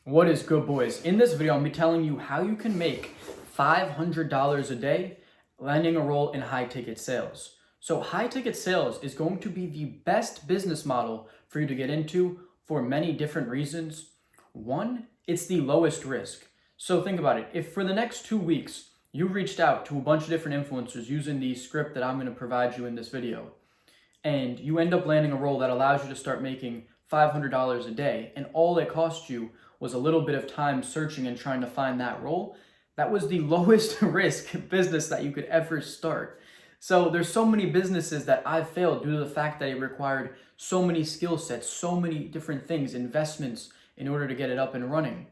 What is good, boys? In this video, I'm going to be telling you how you can make $500 a day landing a role in high ticket sales. So high ticket sales is going to be the best business model for you to get into for many different reasons. One, it's the lowest risk. So think about it. If for the next 2 weeks, you reached out to a bunch of different influencers using the script that I'm going to provide you in this video, and you end up landing a role that allows you to start making $500 a day, and all it cost you was a little bit of time searching and trying to find that role, that was the lowest risk business that you could ever start. So there's so many businesses that I've failed due to the fact that it required so many skill sets, so many different things, investments in order to get it up and running.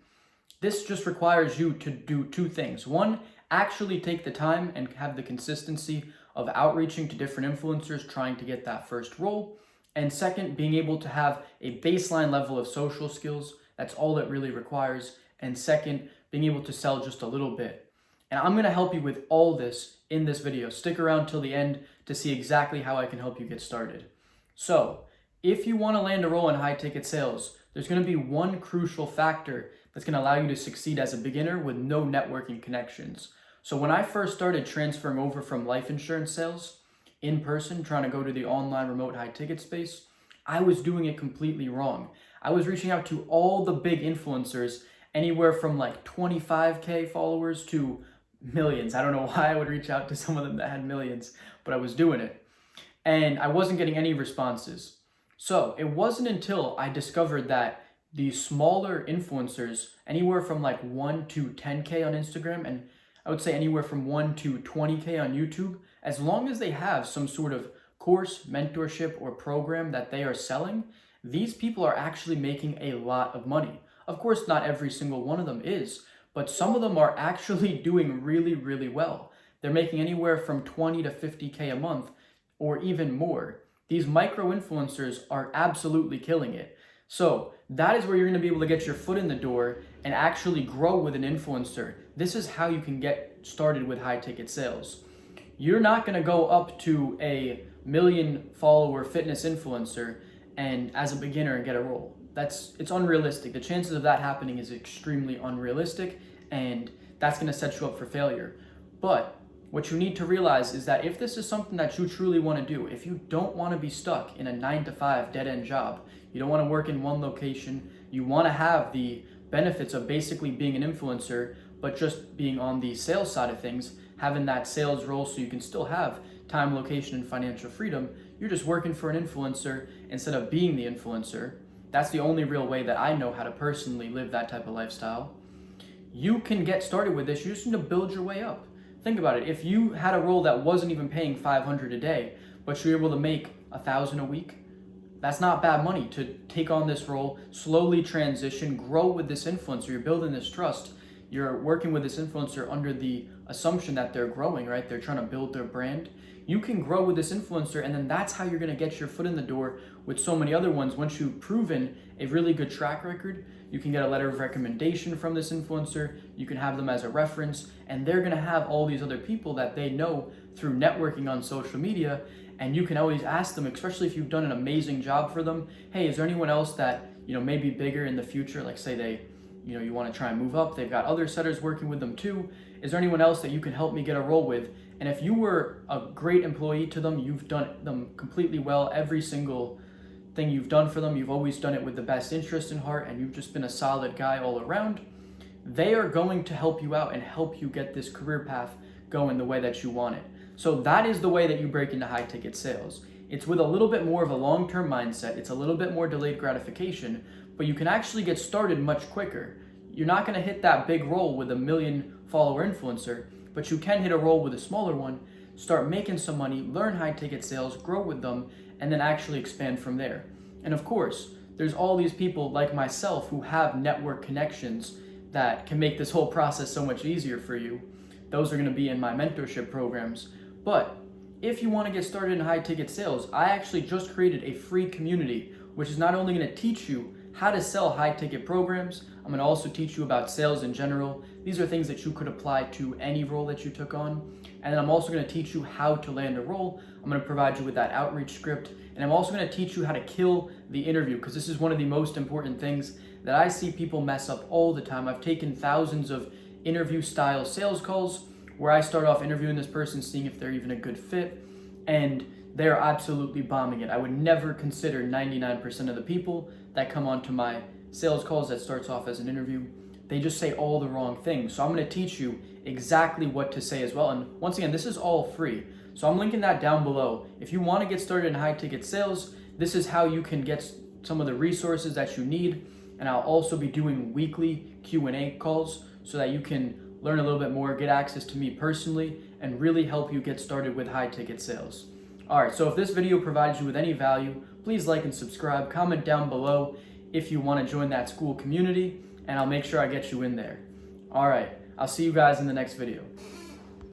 This just requires you to do two things. One, actually take the time and have the consistency of outreaching to different influencers trying to get that first role. And second, being able to have a baseline level of social skills. That's all it really requires. And second, being able to sell just a little bit. And I'm going to help you with all this in this video. Stick around till the end to see exactly how I can help you get started. So, if you want to land a role in high ticket sales, there's going to be one crucial factor that's going to allow you to succeed as a beginner with no networking connections. So when I first started transferring over from life insurance sales in person, trying to go to the online remote high ticket space, I was doing it completely wrong. I was reaching out to all the big influencers, anywhere from like 25K followers to millions. I don't know why I would reach out to some of them that had millions, but I was doing it. And I wasn't getting any responses. So it wasn't until I discovered that the smaller influencers, anywhere from like 1 to 10K on Instagram, and I would say anywhere from 1 to 20K on YouTube, as long as they have some sort of course, mentorship, or program that they are selling, these people are actually making a lot of money. Of course, not every single one of them is, but some of them are actually doing really, really well. They're making anywhere from 20 to 50K a month, or even more. These micro influencers are absolutely killing it. So that is where you're going to be able to get your foot in the door and actually grow with an influencer. This is how you can get started with high ticket sales. You're not going to go up to a 1 million follower fitness influencer and as a beginner and get a role. It's unrealistic. The chances of that happening is extremely unrealistic, and that's going to set you up for failure. But what you need to realize is that if this is something that you truly want to do, if you don't want to be stuck in a 9-to-5 dead-end job, you don't want to work in one location, you want to have the benefits of basically being an influencer, but just being on the sales side of things, having that sales role so you can still have time, location, and financial freedom, you're just working for an influencer instead of being the influencer. That's the only real way that I know how to personally live that type of lifestyle. You can get started with this. You just need to build your way up. Think about it. If you had a role that wasn't even paying $500 a day, but you're able to make $1,000 a week, that's not bad money to take on this role, slowly transition, grow with this influencer. You're building this trust. You're working with this influencer under the assumption that they're growing, right? They're trying to build their brand. You can grow with this influencer, and then that's how you're going to get your foot in the door with so many other ones. Once you've proven a really good track record, you can get a letter of recommendation from this influencer. You can have them as a reference, and they're going to have all these other people that they know through networking on social media. And you can always ask them, especially if you've done an amazing job for them, hey, is there anyone else that, may be bigger in the future? Like say they, you want to try and move up. They've got other setters working with them too. Is there anyone else that you can help me get a role with? And if you were a great employee to them, you've done them completely well. Every single thing you've done for them, you've always done it with the best interest in heart, and you've just been a solid guy all around. They are going to help you out and help you get this career path going the way that you want it. So that is the way that you break into high ticket sales. It's with a little bit more of a long-term mindset. It's a little bit more delayed gratification, but you can actually get started much quicker. You're not going to hit that big role with a 1 million follower influencer, but you can hit a role with a smaller one, start making some money, learn high ticket sales, grow with them, and then actually expand from there. And of course, there's all these people like myself who have network connections that can make this whole process so much easier for you. Those are going to be in my mentorship programs. But if you want to get started in high ticket sales, I actually just created a free community, which is not only going to teach you how to sell high ticket programs, I'm going to also teach you about sales in general. These are things that you could apply to any role that you took on. And then I'm also going to teach you how to land a role. I'm going to provide you with that outreach script. And I'm also going to teach you how to kill the interview, because this is one of the most important things that I see people mess up all the time. I've taken thousands of interview style sales calls where I start off interviewing this person, seeing if they're even a good fit, and they're absolutely bombing it. I would never consider 99% of the people that come onto my sales calls that starts off as an interview. They just say all the wrong things. So I'm going to teach you exactly what to say as well. And once again, this is all free. So I'm linking that down below. If you want to get started in high ticket sales, this is how you can get some of the resources that you need. And I'll also be doing weekly Q&A calls so that you can learn a little bit more, get access to me personally, and really help you get started with high ticket sales. All right, so if this video provides you with any value, please like and subscribe. Comment down below if you want to join that Skool community, and I'll make sure I get you in there. All right, I'll see you guys in the next video.